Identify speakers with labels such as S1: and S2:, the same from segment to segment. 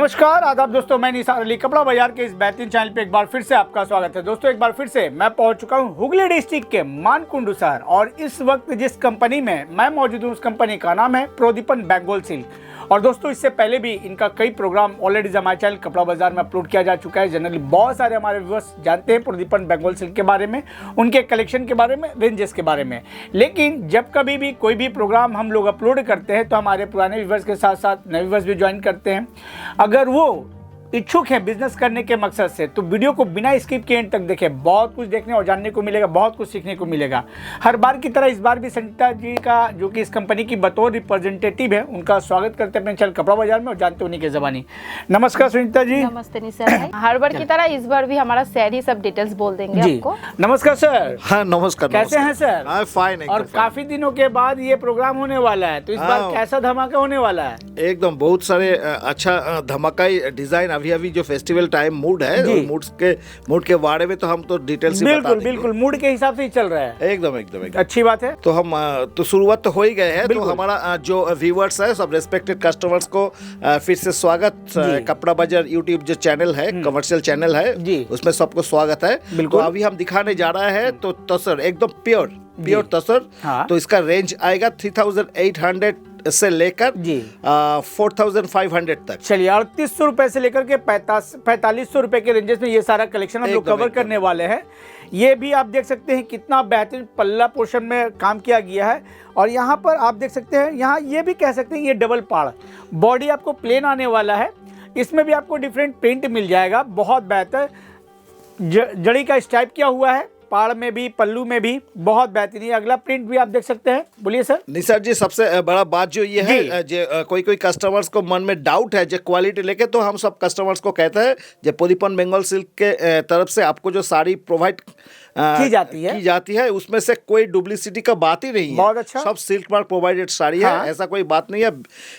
S1: नमस्कार आदाब दोस्तों, मैं निसार अली कपड़ा बाजार के इस बेहतरीन चैनल पे एक बार फिर से आपका स्वागत है। दोस्तों एक बार फिर से मैं पहुंच चुका हूं हुगली डिस्ट्रिक्ट के मानकुंड शहर और इस वक्त जिस कंपनी में मैं मौजूद हूं उस कंपनी का नाम है प्रदीपन बंगाल सिल्क। और दोस्तों इससे पहले भी इनका कई प्रोग्राम ऑलरेडी हमारे चैनल कपड़ा बाजार में अपलोड किया जा चुका है। जनरली बहुत सारे हमारे व्यूअर्स जानते हैं प्रदीपन बंगाल सिल्क के बारे में, उनके कलेक्शन के बारे में, रेंजेस के बारे में। लेकिन जब कभी भी कोई भी प्रोग्राम हम लोग अपलोड करते हैं तो हमारे पुराने व्यूअर्स के साथ साथ नए व्यूअर्स भी ज्वाइन करते हैं। अगर वो इच्छुक है बिजनेस करने के मकसद से तो वीडियो को बिना स्किप के एंड तक देखें। बहुत कुछ देखने और जानने को मिलेगा, बहुत कुछ सीखने को मिलेगा। हर बार की तरह इस बार भी संगीता जी का, जो कि इस कंपनी की बतौर रिप्रेजेंटेटिव है, उनका स्वागत करते हैं अपने चैनल कपड़ा बाजार में और जानते उन्हीं की ज़बानी। नमस्कार सुनीता जी।
S2: नमस्ते निसार भाई। हर बार की तरह इस बार भी हमारा सर ही सब डिटेल्स बोल देंगे आपको।
S1: नमस्कार सर।
S3: हाँ नमस्कार।
S1: कैसे हैं सर?
S3: फाइन।
S1: और काफी दिनों के बाद ये प्रोग्राम होने वाला है तो इस बार कैसा धमाका होने वाला है?
S3: एकदम बहुत सारे अच्छा धमाकाई डिजाइन अभी जो फेस्टिवल टाइम मूड है, मूड के बारे में तो हम तो डिटेल से बता देंगे।
S1: बिल्कुल मूड के हिसाब से ही चल रहा है।
S3: एकदम
S1: अच्छी बात है।
S3: तो हम तो शुरुआत तो हो ही गए हैं। तो हमारा जो व्यूअर्स है, सब रेस्पेक्टेड कस्टमर्स को फिर से स्वागत। कपड़ा बाजार यूट्यूब जो चैनल है, कमर्शियल चैनल है, उसमें सबको स्वागत है। तो अभी हम दिखाने जा रहे हैं तो तसर एकदम प्योर तसर। तो इसका रेंज आएगा 3800 से लेकर 4500 तक।
S1: चलिए 3800 रुपए से लेकर के 4500 रुपए के रेंजेस में ये सारा कलेक्शन हम लोग कवर करने वाले हैं। ये भी आप देख सकते हैं कितना बेहतरीन पल्ला पोर्शन में काम किया गया है। और यहाँ पर आप देख सकते हैं, यहाँ ये भी कह सकते हैं ये डबल पाड़ बॉडी आपको प्लेन आने वाला है। इसमें भी आपको डिफरेंट प्रिंट मिल जाएगा, बहुत बेहतर जड़ी का स्टाइप किया हुआ है, पाड़ में भी पल्लू में भी बहुत बेहतरीन। अगला प्रिंट भी आप देख सकते हैं। बोलिए सर।
S3: निसार जी, सबसे बड़ा बात जो ये है, जो कोई कस्टमर्स को मन में डाउट है जो क्वालिटी लेके, तो हम सब कस्टमर्स को कहते हैं जो प्रदीपन बंगाल सिल्क के तरफ से आपको जो साड़ी प्रोवाइड की जाती है उसमें से कोई डुप्लीसिटी का बात ही नहीं है।
S1: बहुत अच्छा।
S3: सब सिल्क मार्क प्रोवाइडेड साड़ी है, ऐसा कोई बात नहीं है।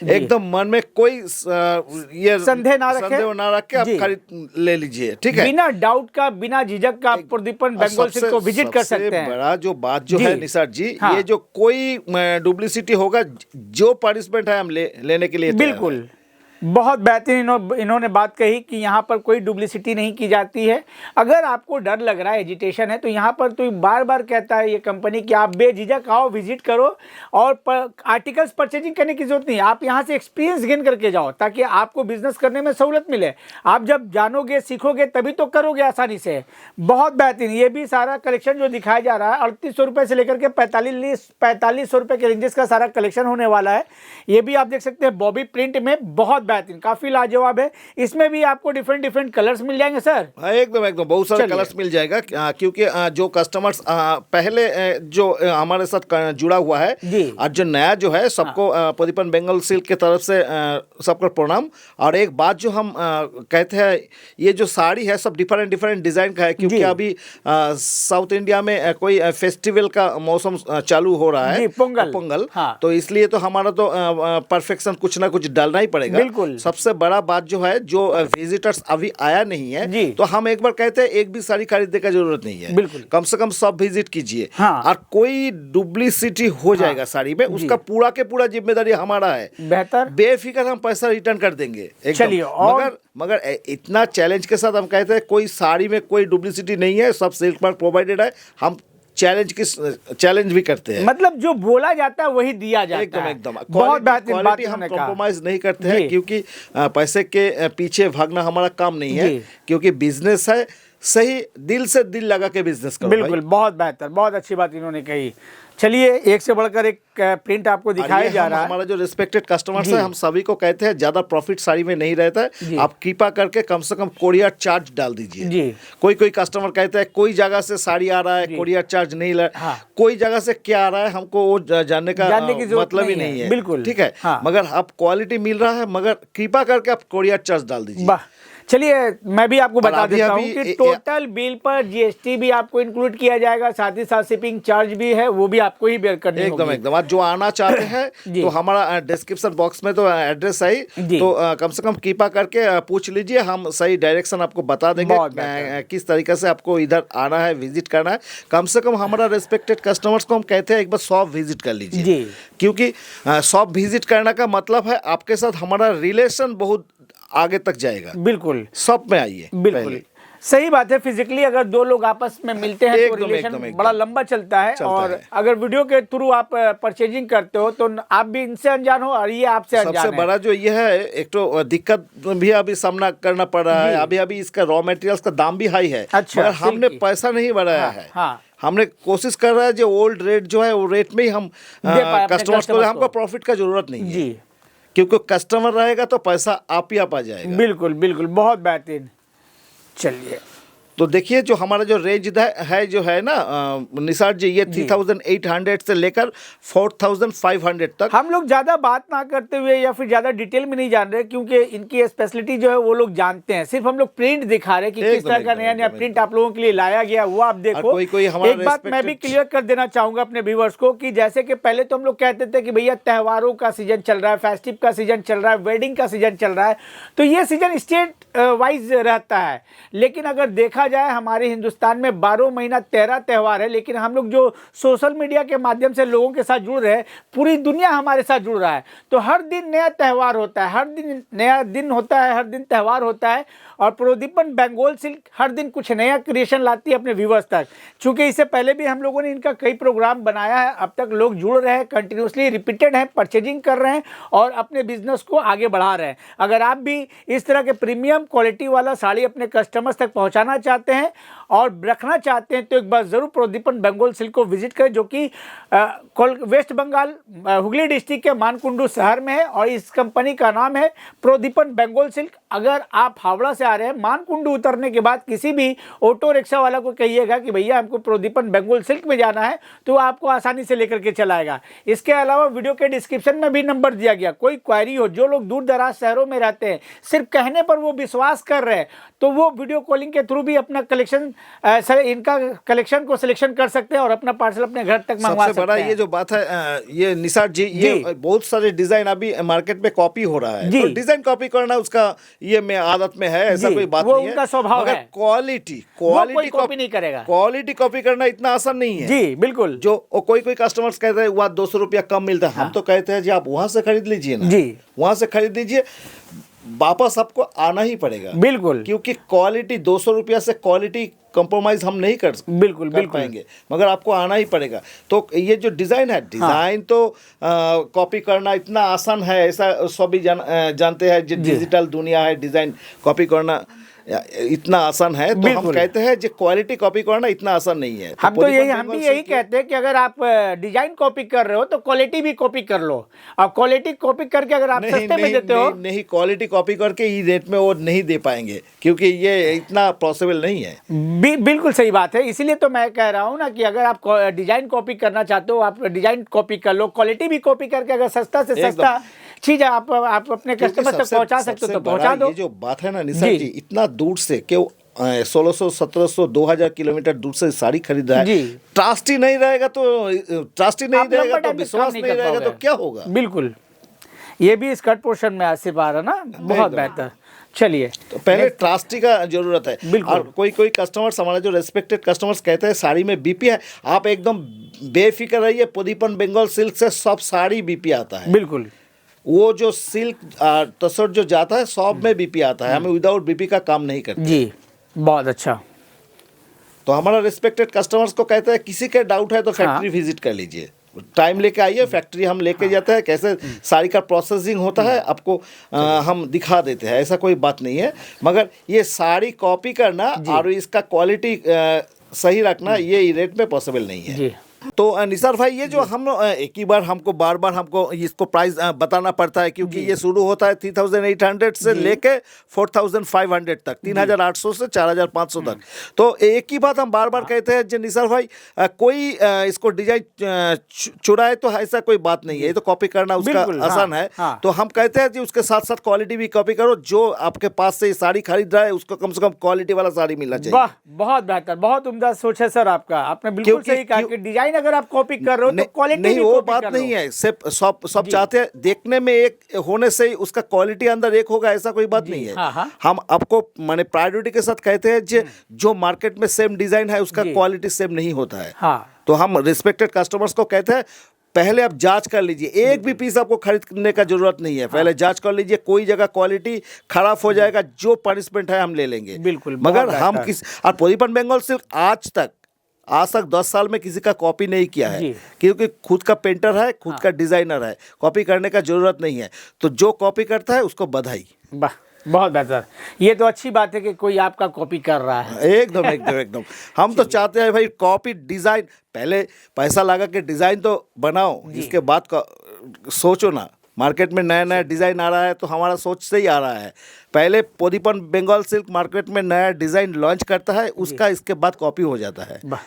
S3: एकदम मन में कोई ये संदेह ना रख के आप खरीद ले लीजिए, ठीक है, बिना
S1: डाउट का, बिना झिझक का प्रदीपन बंगाल सिल्क को विजिट कर सकते हैं।
S3: बड़ा जो बात जो है निसार जी, ये जो कोई डुप्लीसिटी होगा, जो पनिशमेंट है हम लेने के लिए
S1: बिल्कुल बहुत बेहतरीन इन्होंने बात कही कि यहाँ पर कोई डुप्लीसिटी नहीं की जाती है। अगर आपको डर लग रहा है, एजिटेशन है, तो यहाँ पर तो बार बार कहता है ये कंपनी कि आप बेझिझक आओ, विजिट करो और आर्टिकल्स परचेजिंग करने की जरूरत नहीं है। आप यहाँ से एक्सपीरियंस गेन करके जाओ ताकि आपको बिजनेस करने में सहूलत मिले। आप जब जानोगे, सीखोगे, तभी तो करोगे आसानी से। बहुत बेहतरीन ये भी सारा कलेक्शन जो दिखाया जा रहा है, 3800 रुपये से लेकर के 4500 रुपये के रेंजेस का सारा कलेक्शन होने वाला है। ये भी आप देख सकते हैं बॉबी प्रिंट में, बहुत बेहतरीन, काफी लाजवाब है। इसमें भी आपको डिफरेंट कलर्स मिल जाएंगे सर।
S3: एकदम बहुत सारे कलर्स मिल जाएगा, क्योंकि जो कस्टमर्स पहले जो हमारे साथ जुड़ा हुआ है और जो नया जो है, सबको प्रदीपन बंगाल सिल्क की तरफ से सबको प्रणाम। और एक बात जो हम कहते हैं, ये जो साड़ी है सब डिफरेंट डिजाइन का है, क्योंकि अभी साउथ इंडिया में कोई फेस्टिवल का मौसम चालू हो रहा है, पोंगल। तो इसलिए तो हमारा तो परफेक्शन कुछ ना कुछ डालना ही पड़ेगा। सबसे बड़ा बात जो है, जो विजिटर्स अभी आया नहीं है, तो हम एक बार कहते हैं एक भी साड़ी खरीदने का जरूरत नहीं है, कम से कम सब विजिट कीजिए। और कोई डुप्लीसिटी हो जाएगा साड़ी में, उसका पूरा के पूरा जिम्मेदारी हमारा है। बेहतर बेफिक्र हम पैसा रिटर्न कर देंगे।
S1: चलिए,
S3: मगर इतना चैलेंज के साथ हम कहते हैं कोई साड़ी में कोई डुप्लीसिटी नहीं है, सब सिल्क मार्क प्रोवाइडेड है। हम चैलेंज भी करते हैं, मतलब
S1: जो बोला जाता है वही दिया जाता है।
S3: एकदम बहुत बेहतरीन बात। हम कॉम्प्रोमाइज नहीं करते हैं, क्योंकि पैसे के पीछे भागना हमारा काम नहीं है, क्योंकि बिजनेस है, सही दिल से दिल लगा के बिजनेस करो।
S1: बिल्कुल, बहुत बेहतर, बहुत अच्छी बात इन्होंने कही। चलिए, एक से बढ़कर एक प्रिंट आपको दिखाया जा रहा है।
S3: हमारा जो रिस्पेक्टेड कस्टमर्स है, हम सभी को कहते हैं ज्यादा प्रॉफिट साड़ी में नहीं रहता है। आप कृपा करके कम से कम कोरियर चार्ज डाल दीजिए। कोई कस्टमर कहता है कोई जगह से साड़ी आ रहा है, कोरियर चार्ज नहीं कोई जगह से क्या आ रहा है हमको वो जानने की मतलब ही नहीं है।
S1: बिल्कुल
S3: ठीक है, मगर आप क्वालिटी मिल रहा है, मगर कृपा करके आप कोरियर चार्ज डाल दीजिए।
S1: चलिए, मैं भी आपको बता देता हूँ कि टोटल बिल पर जीएसटी भी आपको इंक्लूड किया जाएगा, साथ ही साथ शिपिंग चार्ज भी है, वो भी आपको ही बेयर करनी होगी।
S3: एकदम जो आना चाहते हैं तो हमारा डिस्क्रिप्शन बॉक्स में तो एड्रेस है, तो कम से कम कृपा करके पूछ लीजिए, हम सही डायरेक्शन आपको बता देंगे किस तरीके से आपको इधर आना है, विजिट करना है। कम से कम हमारा रेस्पेक्टेड कस्टमर्स को हम कहते हैं एक बार शॉप विजिट कर लीजिए, क्योंकि शॉप विजिट करने का मतलब है आपके साथ हमारा रिलेशन बहुत आगे तक जाएगा।
S1: बिल्कुल,
S3: सब में आइए।
S1: बिल्कुल सही बात है। फिजिकली अगर दो लोग आपस में मिलते हैं तो रिलेशन बड़ा लंबा चलता है, और अगर वीडियो के थ्रू आप परचेजिंग करते हो तो आप भी इनसे अनजान हो और ये आपसे अनजान है।
S3: सबसे बड़ा जो ये है, एक तो दिक्कत भी अभी सामना करना पड़ रहा है। अभी इसका रॉ मटेरियल्स का दाम भी हाई है।
S1: अच्छा,
S3: मगर हमने पैसा नहीं बढ़ाया है। हमने कोशिश कर रहा है जो ओल्ड रेट जो है वो रेट में ही हम कस्टमर्स को, हमको प्रॉफिट का जरूरत नहीं है, क्योंकि कस्टमर रहेगा तो पैसा आप ही आप आ जाएगा।
S1: बिल्कुल बिल्कुल, बहुत बेहतरीन। चलिए,
S3: तो देखिए जो हमारा जो रेंज है जो है ना निसार जी, ये 3800 से लेकर 4500 तक।
S1: हम लोग ज़्यादा बात ना करते हुए या फिर ज़्यादा डिटेल में नहीं जान रहे, क्योंकि इनकी स्पेशलिटी जो है वो लोग जानते हैं। सिर्फ हम लोग प्रिंट दिखा रहे हैं कि किस तरह का नया नया प्रिंट आप लोगों के लिए लाया गया, वो आप देखो। एक बात मैं भी क्लियर कर देना चाहूँगा अपने व्यूअर्स को कि जैसे कि पहले तो हम लोग कहते थे कि भैया त्योहारों का सीजन चल रहा है, फेस्टिव का सीजन चल रहा है, वेडिंग का सीजन चल रहा है, तो ये सीजन स्टेट वाइज रहता है। लेकिन अगर देखा जाए हमारे हिंदुस्तान में 12 महीना 13 त्यौहार है, लेकिन हम लोग जो सोशल मीडिया के माध्यम से लोगों के साथ जुड़ रहे हैं, पूरी दुनिया हमारे साथ जुड़ रहा है, तो हर दिन नया त्यौहार होता है, हर दिन नया दिन होता है, हर दिन त्यौहार होता है। और प्रोदीपन बंगाल सिल्क हर दिन कुछ नया क्रिएशन लाती है अपने व्यूवर्स तक। चूंकि इससे पहले भी हम लोगों ने इनका कई प्रोग्राम बनाया है, अब तक लोग जुड़ रहे हैं, कंटिन्यूसली रिपीटेड हैं, परचेजिंग कर रहे हैं और अपने बिजनेस को आगे बढ़ा रहे हैं। अगर आप भी इस तरह के प्रीमियम क्वालिटी वाला साड़ी अपने कस्टमर्स तक पहुंचाना चाहते हैं और रखना चाहते हैं, तो एक बार ज़रूर प्रोदीपन बंगाल सिल्क को विजिट करें, जो कि वेस्ट बंगाल हुगली डिस्ट्रिक्ट के मानकुंडू शहर में है। और इस कंपनी का नाम है प्रोदीपन बंगाल सिल्क। अगर आप हावड़ा से आ रहे हैं, मानकुंडू उतरने के बाद किसी भी ऑटो रिक्शा वाला को कहिएगा कि भैया हमको प्रोदीपन बंगाल सिल्क में जाना है, तो आपको आसानी से लेकर के चलाएगा। इसके अलावा वीडियो के डिस्क्रिप्शन में भी नंबर दिया गया, कोई क्वेरी हो, जो लोग दूर दराज शहरों में रहते हैं, सिर्फ कहने पर वो विश्वास कर रहे हैं, तो वो वीडियो कॉलिंग के थ्रू भी अपना कलेक्शन इनका कलेक्शन को सिलेक्शन कर सकते हैं और अपना पार्सल अपने घर तक मंगवा सकते हैं।
S3: सबसे बड़ा ये जो बात है ये निसार जी, ये बहुत सारे डिजाइन अभी मार्केट में कॉपी हो रहा है, तो डिजाइन कॉपी करना उसका ये में आदत में है, ऐसा कोई बात नहीं है,
S1: उनका स्वभाव है।
S3: क्वालिटी
S1: कॉपी नहीं करेगा,
S3: क्वालिटी कॉपी करना इतना आसान नहीं है
S1: जी। बिल्कुल,
S3: जो कोई कस्टमर्स कहते हैं वहाँ 200 रुपया कम मिलता है, हम तो कहते हैं जी आप वहां से खरीद लीजिए ना जी, वहां से खरीद लीजिए, वापस आपको आना ही पड़ेगा।
S1: बिल्कुल, क्योंकि
S3: क्वालिटी 200 रुपया से क्वालिटी कंप्रोमाइज हम नहीं कर पाएंगे, मगर आपको आना ही पड़ेगा। तो ये जो डिज़ाइन है, डिज़ाइन तो कॉपी करना इतना आसान है, ऐसा सभी जानते हैं। जो डिजिटल दुनिया है, डिज़ाइन कॉपी करना इतना आसान है, तो हम कहते हैं जो क्वालिटी कॉपी करना इतना आसान नहीं है।
S1: हम भी यही कहते हैं कि अगर आप डिजाइन कॉपी कर रहे हो तो क्वालिटी भी कॉपी कर लो। और क्वालिटी कॉपी करके अगर आप सस्ते में देते हो,
S3: नहीं क्वालिटी कॉपी करके ही रेट में वो नहीं दे पाएंगे, क्योंकि ये इतना पॉसिबल नहीं है।
S1: बिल्कुल सही बात है। इसीलिए तो मैं कह रहा हूँ ना कि अगर आप डिजाइन कॉपी करना चाहते हो, आप डिजाइन कॉपी कर लो, क्वालिटी भी कॉपी करके अगर सस्ता से सस्ता चीज आप अपने कस्टमर तक पहुंचा सकते हो तो पहुंचा दो।
S3: ये जो बात है ना निसार जी, इतना दूर से क्यों 1600, 1700, 2000 किलोमीटर दूर से साड़ी खरीद रहा है, ट्रस्ट ही नहीं रहेगा तो विश्वास नहीं रहेगा तो क्या होगा।
S1: बिल्कुल, ये भी स्कर्ट पोर्शन में आसिफ आ रहा ना, बहुत बेहतर। चलिए,
S3: तो पहले ट्रस्ट का जरूरत है। और कोई कस्टमर्स, हमारे जो रेस्पेक्टेड कस्टमर्स कहते हैं साड़ी में बीपी है, आप एकदम बेफिक्र रहिए, प्रोदीपन बंगाल सिल्क से सब साड़ी बीपी आता है।
S1: बिल्कुल,
S3: वो जो सिल्क तसर जो जाता है सब में बीपी आता है, हमें विदाउट बीपी का काम नहीं करते
S1: जी। बहुत अच्छा।
S3: तो हमारा रिस्पेक्टेड कस्टमर्स को कहते हैं किसी के डाउट है तो फैक्ट्री विजिट कर लीजिए, टाइम लेके आइए, फैक्ट्री हम लेके जाते हैं, कैसे साड़ी का प्रोसेसिंग होता है आपको हम दिखा देते हैं, ऐसा कोई बात नहीं है। मगर ये साड़ी कॉपी करना और इसका क्वालिटी सही रखना ये रेट में पॉसिबल नहीं है। तो निसार भाई, ये जो हम एक ही बार हमको बार हमको इसको प्राइस बताना पड़ता है, क्योंकि ये शुरू होता है 3800 से लेके 4500 तक, 3800 से 4500 तक। तो एक ही बात हम बार कहते हैं जो निसार भाई, कोई इसको डिजाइन चुराए तो ऐसा कोई बात नहीं है, ये तो कॉपी करना उसका आसान है। तो हम कहते हैं कि उसके साथ साथ क्वालिटी भी कॉपी करो, जो आपके पास से साड़ी खरीद रहा है उसको कम से कम क्वालिटी वाला साड़ी मिलना चाहिए।
S1: वाह, बहुत बेहतर, बहुत उम्दा सोच है सर आपका, आपने बिल्कुल सही कहा कि डिजाइन अगर आप कॉपी कर रहे हो तो क्वालिटी
S3: नहीं, वो बात नहीं है। सब चाहते हैं देखने में एक होने से ही उसका क्वालिटी अंदर एक होगा, ऐसा कोई बात नहीं है। हम आपको माने प्रायोरिटी के साथ कहते हैं जो मार्केट में सेम डिजाइन है उसका क्वालिटी सेम नहीं होता है। तो हम रिस्पेक्टेड कस्टमर्स को कहते हैं पहले आप जांच कर लीजिए, एक भी पीस आपको खरीदने का जरूरत नहीं है, पहले जांच कर लीजिए, कोई जगह क्वालिटी खराब हो जाएगा, जो पनिशमेंट है हम ले लेंगे।
S1: बिल्कुल,
S3: मगर
S1: बहुत
S3: हम
S1: बेहतर।
S3: और प्रदीपन बंगाल सिल्क आज तक 10 साल में किसी का कॉपी नहीं किया है,
S1: जी।
S3: क्योंकि खुद का पेंटर है, खुद का डिजाइनर है, कॉपी करने का जरूरत नहीं है। तो जो कॉपी करता है उसको बधाई।
S1: वाह, बहुत बेहतर। ये तो अच्छी बात है कि कोई आपका कॉपी कर रहा है।
S3: एकदम एकदम एकदम। हम तो चाहते हैं भाई कॉपी डिजाइन, पहले पैसा लगा के डिजाइन तो बनाओ, इसके बाद का सोचो ना। मार्केट में नया नया डिजाइन आ रहा है तो हमारा सोच से ही आ रहा है, पहले प्रदीपन बंगाल सिल्क मार्केट में नया डिजाइन लॉन्च करता है, उसका इसके बाद कॉपी हो जाता है।
S1: वाह,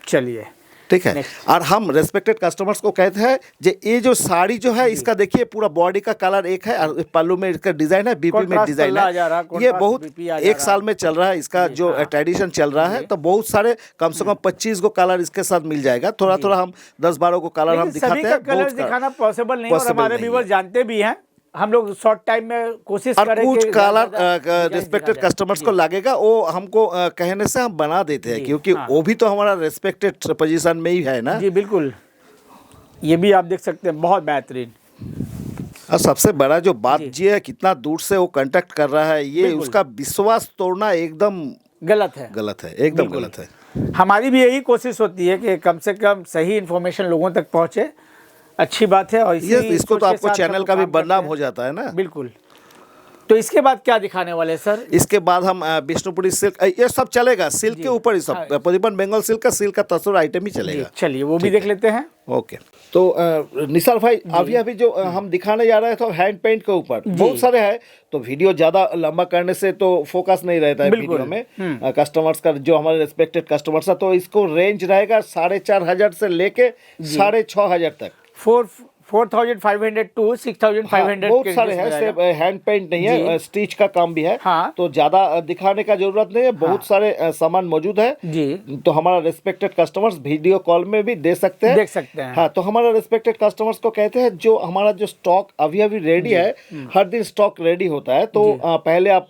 S1: चलिए
S3: ठीक है। और हम रेस्पेक्टेड कस्टमर्स को कहते हैं जे ये जो साड़ी जो है इसका देखिए पूरा बॉडी का कलर एक है और पल्लू में इसका डिजाइन है, बीपी में
S1: Contrast
S3: डिजाइन
S1: पल्ला आ जा रहा,
S3: है। ये
S1: contrast
S3: बहुत
S1: बीपी आ जा
S3: 1 साल में चल रहा है इसका जो ट्रेडिशन चल रहा है, तो बहुत सारे कम से कम 25 को कलर इसके साथ मिल जाएगा। थोड़ा थोड़ा हम 10-12 को कलर हम
S1: लेकिन
S3: दिखाते
S1: सभी
S3: हैं,
S1: का कलर दिखाना पॉसिबल नहीं है, और हमारे व्यूअर जानते भी हैं। हम लोग शॉर्ट टाइम में कोशिश
S3: और
S1: करें
S3: कुछ
S1: कि
S3: कलर
S1: डिजाइन
S3: रिस्पेक्टेड
S1: दिखा जाए।
S3: कस्टमर्स को लगेगा, वो हमको कहने से हम बना देते हैं, क्योंकि वो भी तो हमारा रिस्पेक्टेड पोजीशन में ही है ना।
S1: जी बिल्कुल, ये भी आप देख सकते हैं, बहुत बेहतरीन।
S3: और सबसे बड़ा जो बात ये है, कितना दूर से वो कांटेक्ट कर रहा है, ये
S1: बिल्कुल।
S3: उसका विश्वास तोड़ना एकदम
S1: गलत है।
S3: गलत है, एकदम
S1: बिल्कुल।
S3: गलत है।
S1: हमारी भी यही कोशिश होती है कि कम से कम सही इन्फॉर्मेशन लोगों तक पहुंचे, अच्छी बात है। और
S3: ये इसको तो आपको चैनल का भी बदनाम हो जाता है ना।
S1: बिल्कुल। तो इसके बाद क्या दिखाने वाले हैं सर?
S3: इसके बाद हम विष्णुपुरी सिल्क, ये सब चलेगा, सिल्क के ऊपर ही सब, प्रदीपन बंगाल सिल्क का सिल्क का तसर आइटम ही
S1: जी,
S3: चलेगा।
S1: चलिए वो भी देख लेते हैं।
S3: ओके। तो निसार भाई अभी जो हम दिखाने जा रहे हैं तो हैंड पेंट के ऊपर बहुत सारे हैं, तो वीडियो ज्यादा लंबा करने से तो फोकस नहीं रहता है वीडियो में। कस्टमर्स का जो हमारे रिस्पेक्टेड कस्टमर्स है, तो इसको रेंज रहेगा 4,500 से लेके 6,500 तक।
S1: 4,500 to 6,500
S3: बहुत
S1: के
S3: सारे
S1: रेंज
S3: हैं,
S1: में
S3: सिर्फ
S1: रहेगा।
S3: हैंड पेंट नहीं है, स्टिच का काम भी है।
S1: हाँ।
S3: तो ज्यादा दिखाने का जरूरत नहीं है, बहुत सारे सामान मौजूद है।
S1: जी।
S3: तो हमारा रिस्पेक्टेड कस्टमर्स वीडियो कॉल में भी दे सकते हैं,
S1: देख सकते हैं।
S3: हाँ। तो हमारा रिस्पेक्टेड कस्टमर्स को कहते हैं जो हमारा जो स्टॉक अभी रेडी है, हर दिन स्टॉक रेडी होता है, तो पहले आप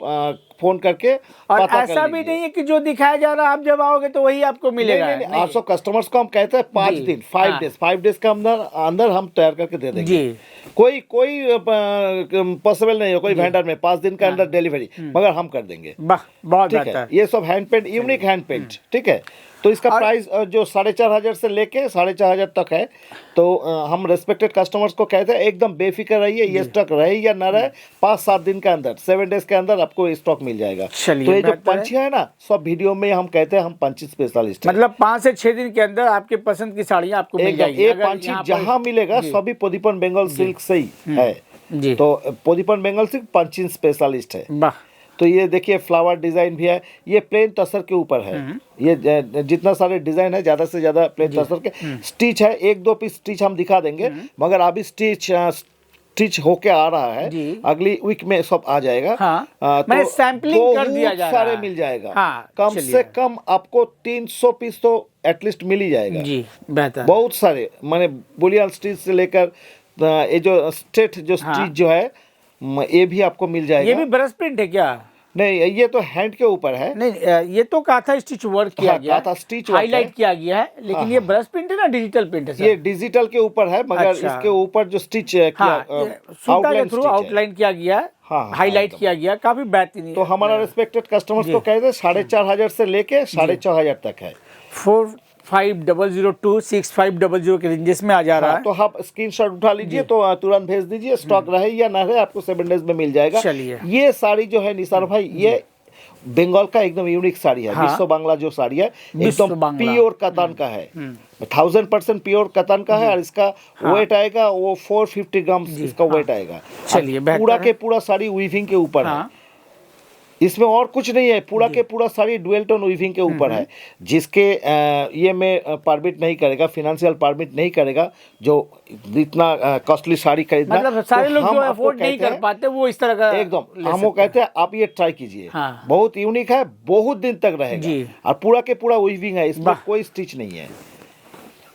S3: फोन करके
S1: और
S3: पता
S1: ऐसा
S3: कर
S1: भी
S3: लीजिए।
S1: नहीं है कि जो दिखाया जा रहा है आप जब आओगे तो वही आपको मिलेगा।
S3: नहीं, 800 कस्टमर्स को हम कहते हैं 5
S1: जी,
S3: दिन 5 डेज के अंदर हम तैयार करके दे देंगे।
S1: जी।
S3: कोई पॉसिबल नहीं है कोई वेंडर में 5 दिन के अंदर डिलीवरी, मगर हम कर देंगे।
S1: वाह, बहुत
S3: ठीक है।
S1: बेहतर।
S3: ये सब hand paint, unique hand paint, ठीक है। तो इसका प्राइस जो 4,500 से लेके 4,500 तक है। तो हम रेस्पेक्टेड कस्टमर्स को कहते हैं एकदम बेफिक्र रहिए, ये स्टॉक रहे या न रहे, 5-7 दिन के अंदर 7 डेज के अंदर आपको स्टॉक मिल जाएगा।
S1: चलिए,
S3: तो ये जो
S1: बेहतर है।
S3: पंछी है ना, सब वीडियो में हम कहते हैं हम पंछी स्पेशलिस्ट हैं।
S1: मतलब 5 से 6 दिन के अंदर आपके पसंद की साड़ियाँ आपको मिल जाएगी।
S3: एक
S1: अगर
S3: पंछी
S1: यहाँ पर-
S3: जहाँ मिलेगा सभी प्रदीपन बंगाल सिल्क से ही है।
S1: जी।
S3: तो प्रदीपन बंगाल सिल्क पंचिंग स्पेशलिस्ट है।
S1: वाह,
S3: तो ये देखिए फ्लावर डिजाइन भी है, ये प्लेन तसर के ऊपर है। ये जितना सारे डिजाइन है ज्यादा से ज्यादा प्लेन तसर के। स्टिच है, 1-2 पीस स्टिच हम दिखा देंगे, मगर अभी स्टिच होके आ रहा है,
S1: जी।
S3: अगली वीक में सब आ जाएगा।
S1: हाँ। मैंने सैम्पलिंग कर दिया जा रहा
S3: सारे
S1: है।
S3: मिल जाएगा।
S1: हाँ,
S3: कम
S1: चलिए।
S3: से कम आपको 300 पीस तो एटलीस्ट मिल ही जाएगा।
S1: जी, बेहतर।
S3: बहुत सारे, माने बुलियन स्टिच से लेकर ये जो स्ट्रेट जो स्टिच जो है, ये भी आपको मिल जाएगा।
S1: ये भी ब्रश प्रिंट है क्या?
S3: नहीं, ये तो हैंड के ऊपर है।
S1: नहीं, ये तो काथा स्टिच वर्क किया
S3: हाँ,
S1: गया है,
S3: काथा स्टिच वर्क
S1: हाईलाइट
S3: है।
S1: किया गया है, लेकिन ये ब्रश प्रिंट है ना, डिजिटल प्रिंट है सर?
S3: ये डिजिटल के ऊपर है, मगर
S1: अच्छा।
S3: इसके ऊपर जो स्टिच किया
S1: हाँ, सूता के थ्रू आउटलाइन किया गया है,
S3: हाँ,
S1: हाईलाइट
S3: एकदम।
S1: किया गया, काफी बेहतरीन।
S3: तो हमारा रिस्पेक्टेड कस्टमर्स को कहते हैं 4,500 से लेके 4,500 तक है।
S1: 4500 to 6500 के रेंजेस में आ जा रहा
S3: हाँ,
S1: है।
S3: तो आप स्क्रीनशॉट उठा लीजिए, तो तुरंत भेज दीजिए, स्टॉक रहे या ना रहे आपको 7 डेज में मिल जाएगा।
S1: चलिए।
S3: ये साड़ी जो है निसार भाई, ये बंगाल का एकदम यूनिक साड़ी है।
S1: हाँ।
S3: विश्व बांग्ला जो साड़ी है
S1: विश्व
S3: एकदम
S1: बांग्ला।
S3: प्योर कतन का है, 1000% प्योर कतन का है। और इसका वेट आएगा वो 450 ग्राम इसका वेट आएगा।
S1: चलिए, बेहतर
S3: पूरा
S1: है।
S3: के पूरा साड़ी वीविंग के ऊपर है,
S1: हाँ।
S3: इसमें और कुछ नहीं है, पूरा के पूरा साड़ी डुअल टोन वीविंग के ऊपर है, जिसके ये में परमिट नहीं करेगा, फिनेंशियल परमिट नहीं करेगा जो इतना कॉस्टली साड़ी खरीदना।
S1: मतलब सारे
S3: तो
S1: लोग
S3: हम
S1: जो
S3: आपको
S1: अफोर्ड नहीं
S3: कहते
S1: कर
S3: हैं,
S1: पाते वो इस तरह का
S3: एकदम
S1: ले
S3: हम वो
S1: सकते हैं।
S3: कहते हैं आप ये ट्राई कीजिए।
S1: हाँ।
S3: बहुत यूनिक है, बहुत दिन तक
S1: जी।
S3: रहेगा, और पूरा के पूरा वीविंग है, इसमें
S1: वाह।
S3: कोई स्टिच नहीं है।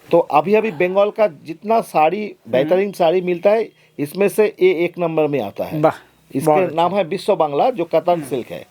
S3: तो अभी बंगाल का जितना साड़ी बेहतरीन साड़ी मिलता है, इसमें से ये 1 नंबर में आता है।
S1: वाह, बहुत
S3: इसके
S1: अच्छा।
S3: नाम है विश्व बांग्ला, जो कतन सिल्क है।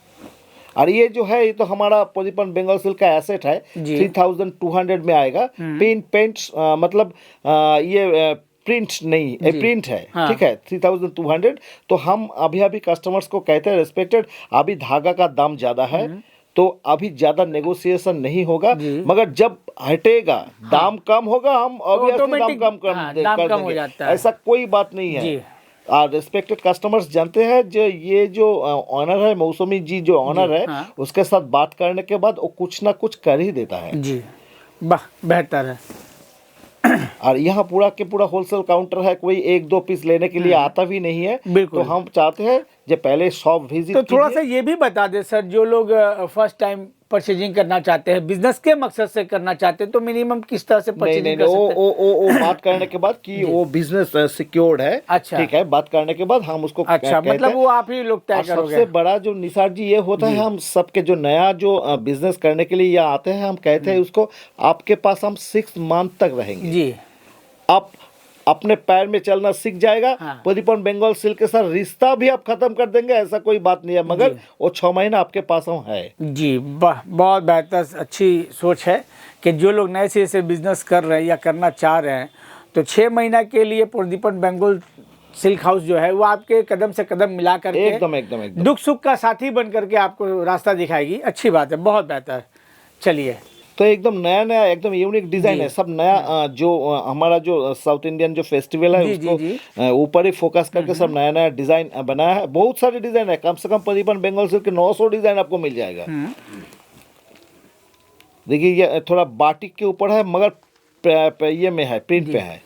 S3: और ये जो है ये तो हमारा प्रदीपन बंगाल सिल्क का एसेट है,
S1: जी।
S3: 3200 में आएगा। पेंट मतलब ये प्रिंट नहीं प्रिंट है,
S1: हाँ।
S3: ठीक है, 3200। तो हम अभी अभी कस्टमर्स को कहते हैं रिस्पेक्टेड, अभी धागा का दाम ज्यादा है तो अभी ज्यादा नेगोशिएशन नहीं होगा, मगर जब हटेगा दाम कम होगा, हम ऑब्वियसली दाम कम कर
S1: हो
S3: देंगे,
S1: जाता है।
S3: ऐसा कोई बात नहीं
S1: जी।
S3: है। और रिस्पेक्टेड कस्टमर्स जानते हैं जो ये जो ऑनर है, मौसमी जी जो ऑनर है,
S1: हाँ।
S3: उसके साथ बात करने के बाद वो कुछ ना कुछ कर ही देता है।
S1: जी, वाह, बेहतर है।
S3: और यहाँ पूरा के पूरा होलसेल काउंटर है, कोई एक दो पीस लेने के लिए आता भी नहीं है।
S1: बिल्कुल।
S3: तो हम चाहते हैं जो पहले शॉप विजिट
S1: तो थोड़ा सा ये भी बता दे सर, जो लोग फर्स्ट टाइम परचेजिंग करना चाहते हैं, बिजनेस के मकसद से करना चाहते हैं, तो मिनिमम किस तरह से परचेजिंग कर सकते हैं?
S3: वो बात करने के बाद कि वो बिजनेस सिक्योर्ड है,
S1: अच्छा।
S3: ठीक है, बात करने के बाद हम उसको
S1: अच्छा,
S3: कहते
S1: मतलब
S3: हैं।
S1: वो आप ही लोग तय
S3: और
S1: करोगे?
S3: सबसे बड़ा जो निसार जी ये होता है, हम सबके जो नया जो बिजनेस करने के लिए यहाँ आते हैं, हम कहते हैं उसको आपके पास हम 6 मंथ तक रहेंगे।
S1: जी,
S3: आप अपने पैर में चलना सीख जाएगा।
S1: हाँ।
S3: प्रदीपन बंगाल सिल्क के साथ रिश्ता भी आप खत्म कर देंगे, ऐसा कोई बात नहीं है, मगर वो 6 महीना आपके पास हम है।
S1: जी, वाह, बहुत बेहतर, अच्छी सोच है कि जो लोग नए सिरे से बिजनेस कर रहे हैं या करना चाह रहे हैं, तो 6 महीना के लिए प्रदीपन बंगाल सिल्क हाउस जो है वो आपके कदम से कदम मिला करके
S3: एकदम
S1: दुख सुख का साथी बन करके आपको रास्ता दिखाएगी। अच्छी बात है, बहुत बेहतर। चलिए,
S3: तो एकदम नया एकदम यूनिक डिजाइन है, सब नया। जो हमारा जो साउथ इंडियन जो फेस्टिवल है उसको ऊपर ही फोकस करके सब नया डिजाइन बनाया है। बहुत सारे डिजाइन है, कम से कम प्रदीपन बंगाल सिल्क के 900 डिजाइन आपको मिल जाएगा। देखिए ये थोड़ा बाटिक के ऊपर है, मगर ये में है, प्रिंट पे है।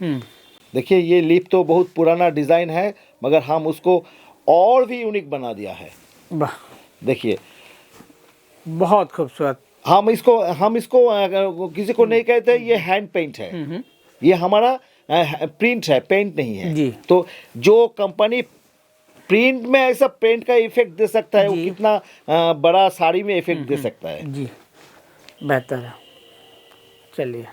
S3: देखिए ये लीफ तो बहुत पुराना डिजाइन है, मगर हम उसको और भी यूनिक बना दिया है।
S1: वाह,
S3: देखिए
S1: बहुत खूबसूरत।
S3: हम इसको किसी को नहीं कहते, ये हैंड पेंट है, ये हमारा प्रिंट है, पेंट नहीं है।
S1: जी।
S3: तो जो कंपनी प्रिंट में ऐसा पेंट का इफेक्ट दे सकता है, वो कितना बड़ा साड़ी में इफेक्ट दे सकता है।
S1: जी, बेहतर है। चलिए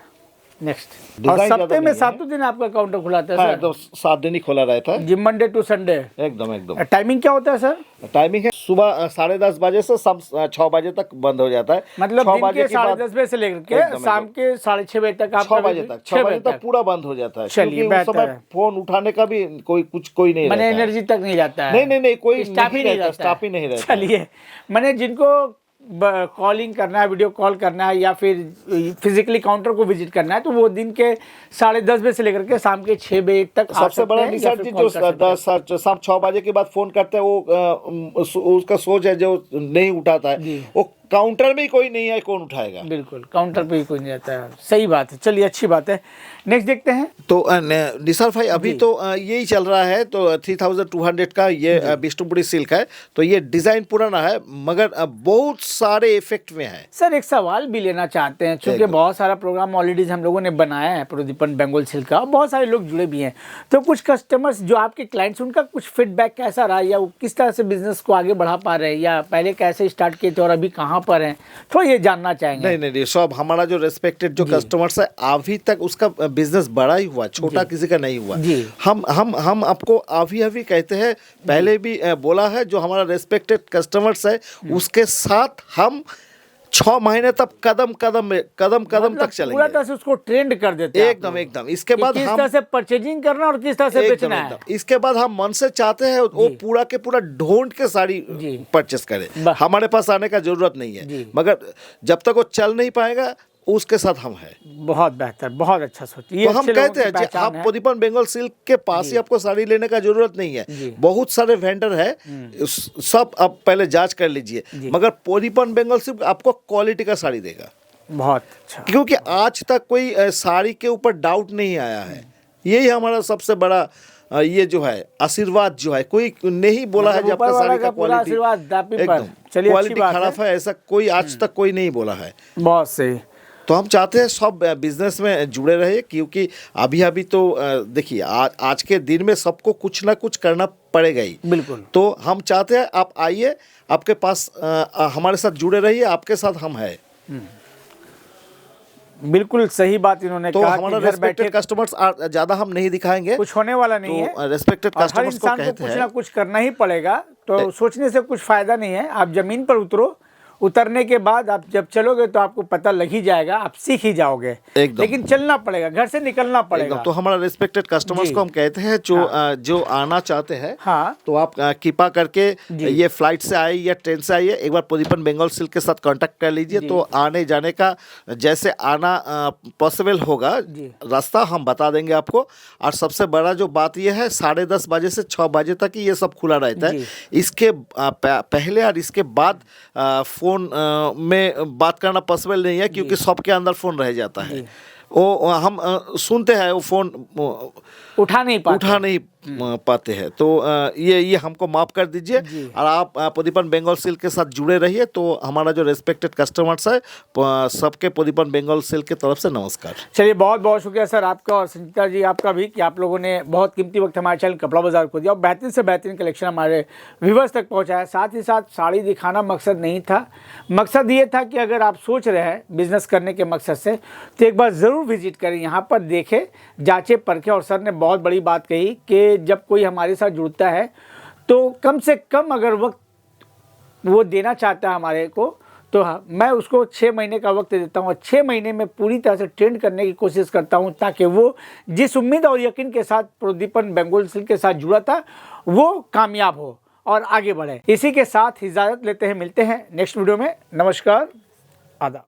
S1: नेक्स्ट। और
S3: डिजाइन
S1: सप्ताह
S3: ज्यादा
S1: में
S3: नहीं है।
S1: 7 दिन आपका काउंटर खुला था
S3: हाँ,
S1: सर?
S3: एकदम 7 दिन ही खोला रहता है,
S1: जी, मंडे टू संडे।
S3: एकदम।
S1: टाइमिंग क्या होता है सर?
S3: टाइमिंग है सुबह 10:30 बजे से सब 6 बजे तक बंद हो जाता है।
S1: मतलब
S3: 6
S1: दिन
S3: बजे
S1: के
S3: के बाद
S1: 10:30 बजे से लेकर के
S3: एकदम,
S1: शाम के 6:30 बजे तक आप
S3: 6 बजे तक 6 बजे तक पूरा बंद हो जाता है।
S1: चलिए,
S3: क्योंकि उस
S1: बेहतर
S3: समय
S1: है।
S3: फोन उठाने का भी कोई नहीं
S1: मैंने
S3: रहता है।
S1: एनर्जी तक नहीं जाता है।
S3: नहीं, कोई
S1: स्टाफ ही नहीं रहता,
S3: स्टाफ ही नहीं रहता।
S1: चलिए, मैंने जिनको कॉलिंग करना है, वीडियो कॉल करना है या फिर फिजिकली काउंटर को विजिट करना है, तो वो दिन के 10:30 बजे से लेकर के शाम के 6 बजे तक आ
S3: सबसे
S1: सकते
S3: बड़ा
S1: हैं या
S3: निसार
S1: फिर
S3: जी
S1: कॉल
S3: जो
S1: कर सकते हैं।
S3: शाम 6 बजे के बाद फोन करते हैं, वो उसका सोच है जो नहीं उठाता है, वो काउंटर में ही कोई नहीं है, कौन उठाएगा?
S1: बिल्कुल, काउंटर पे ही कोई नहीं रहता है। सही बात है, चलिए अच्छी बात है। नेक्स्ट देखते हैं।
S3: तो निसार भाई अभी तो यही चल रहा है, तो 3200 का ये बिष्णुपुरी सिल्क है। तो ये डिजाइन पुराना है, मगर बहुत सारे इफेक्ट में है।
S1: सर एक सवाल भी लेना चाहते हैं, क्योंकि बहुत सारा प्रोग्राम ऑलरेडी हम लोगों ने बनाया है प्रदीपन बंगाल सिल्क का, बहुत सारे लोग जुड़े भी हैं। तो कुछ कस्टमर्स जो आपके क्लाइंट्स, उनका कुछ फीडबैक कैसा रहा, या वो किस तरह से बिजनेस को आगे बढ़ा पा रहे हैं, या पहले कैसे स्टार्ट किए थे और अभी कहाँ पर हैं, थोड़ा ये जानना चाहेंगे।
S3: नहीं, सब हमारा जो रेस्पेक्टेड जो कस्टमर्स है, अभी तक उसका बिजनेस बड़ा ही हुआ, छोटा किसी का नहीं हुआ। हम आपको अभी कहते हैं, पहले भी बोला है, जो हमारा रेस्पेक्टेड कस्टमर्स है उसके साथ हम 6 महीने तक कदम तक चलेंगे,
S1: पूरा तरह से उसको ट्रेंड कर देते हैं।
S3: एकदम। इसके बाद
S1: किस
S3: हम
S1: तरह से परचेजिंग करना और किस तरह से बेचना है।
S3: इसके बाद हम मन से चाहते हैं वो पूरा के पूरा ढूंढ के साड़ी परचेस करे, हमारे पास आने का जरूरत नहीं है, मगर जब तक वो चल नहीं पाएगा उसके साथ हम है।
S1: बहुत बेहतर, बहुत अच्छा सोच।
S3: तो हम कहते हैं जी, आप प्रदीपन बंगाल सिल्क के पास ही आपको साड़ी लेने का जरूरत नहीं है, बहुत सारे वेंडर है, सब आप पहले जांच कर लीजिए, मगर प्रदीपन बंगाल सिल्क आपको क्वालिटी का साड़ी देगा।
S1: बहुत अच्छा,
S3: क्योंकि आज तक कोई साड़ी के ऊपर डाउट नहीं आया है। यही हमारा सबसे बड़ा ये जो है आशीर्वाद जो है, कोई नहीं बोला है जब तक साड़ी का क्वालिटी खराब है, ऐसा कोई आज तक कोई नहीं बोला है।
S1: बहुत सही।
S3: तो हम चाहते हैं सब बिजनेस में जुड़े रहे, क्योंकि अभी तो देखिए आज के दिन में सबको कुछ ना कुछ करना पड़ेगा ही।
S1: बिल्कुल।
S3: तो हम चाहते हैं आप आइए, आपके पास हमारे साथ जुड़े रहिए, आपके साथ हम है।
S1: बिल्कुल सही बात इन्होंने
S3: तो
S1: कहा।
S3: हमारा रेस्पेक्टेड कस्टमर्स ज्यादा हम नहीं दिखाएंगे,
S1: कुछ होने वाला नहीं है।
S3: तो रेस्पेक्टेड कस्टमर्स को कहते हैं
S1: कुछ ना कुछ करना ही पड़ेगा, तो सोचने से कुछ फायदा नहीं है। आप जमीन पर उतरो उतरने के बाद आप जब चलोगे तो आपको पता लग ही जाएगा, आप सीख ही जाओगे।
S3: एकदम।
S1: लेकिन चलना पड़ेगा, घर से निकलना पड़ेगा।
S3: तो हमारा रिस्पेक्टेड कस्टमर्स को हम कहते हैं जो आना चाहते हैं,
S1: हाँ,
S3: तो आप कृपा करके ये फ्लाइट से आए या ट्रेन से आइए, एक बार प्रदीपन बंगाल सिल्क के साथ कांटेक्ट कर लीजिए। तो आने जाने का जैसे आना पॉसिबल होगा, रास्ता हम बता देंगे आपको। और सबसे बड़ा जो बात ये है, 10:30 बजे से 6 बजे तक ही ये सब खुला रहता है। इसके पहले और इसके बाद फ़ोन में बात करना पॉसिबल नहीं है, क्योंकि सबके अंदर फ़ोन रह जाता है। वो हम सुनते हैं, वो फ़ोन
S1: उठा नहीं
S3: पाते हैं। तो ये हमको माफ़ कर दीजिए। और आप प्रदीपन बंगाल सिल्क के साथ जुड़े रहिए। तो हमारा जो रेस्पेक्टेड कस्टमर्स है, सबके प्रदीपन बंगाल सिल्क की तरफ से नमस्कार।
S1: चलिए, बहुत बहुत शुक्रिया सर आपका और संचिता जी आपका भी, कि आप लोगों ने बहुत कीमती वक्त हमारे चैनल कपड़ा बाजार को दिया और बेहतरीन से बेहतरीन कलेक्शन हमारे व्यूवर्स तक पहुँचाया। साथ ही साथ साड़ी दिखाना मकसद नहीं था, मकसद ये था कि अगर आप सोच रहे हैं बिजनेस करने के मकसद से, तो एक बार ज़रूर विजिट करें, यहाँ पर देखें, जांचें परखें। और सर ने बहुत बड़ी बात कही कि जब कोई हमारे साथ जुड़ता है तो कम से कम अगर वक्त वो देना चाहता है हमारे को, तो मैं उसको 6 महीने का वक्त देता हूँ और 6 महीने में पूरी तरह से ट्रेंड करने की कोशिश करता हूँ, ताकि वो जिस उम्मीद और यकीन के साथ प्रदीपन बंगाल सिल्क के साथ जुड़ा था वो कामयाब हो और आगे बढ़े। इसी के साथ इजाज़त लेते हैं, मिलते हैं नेक्स्ट वीडियो में। नमस्कार, आदाब।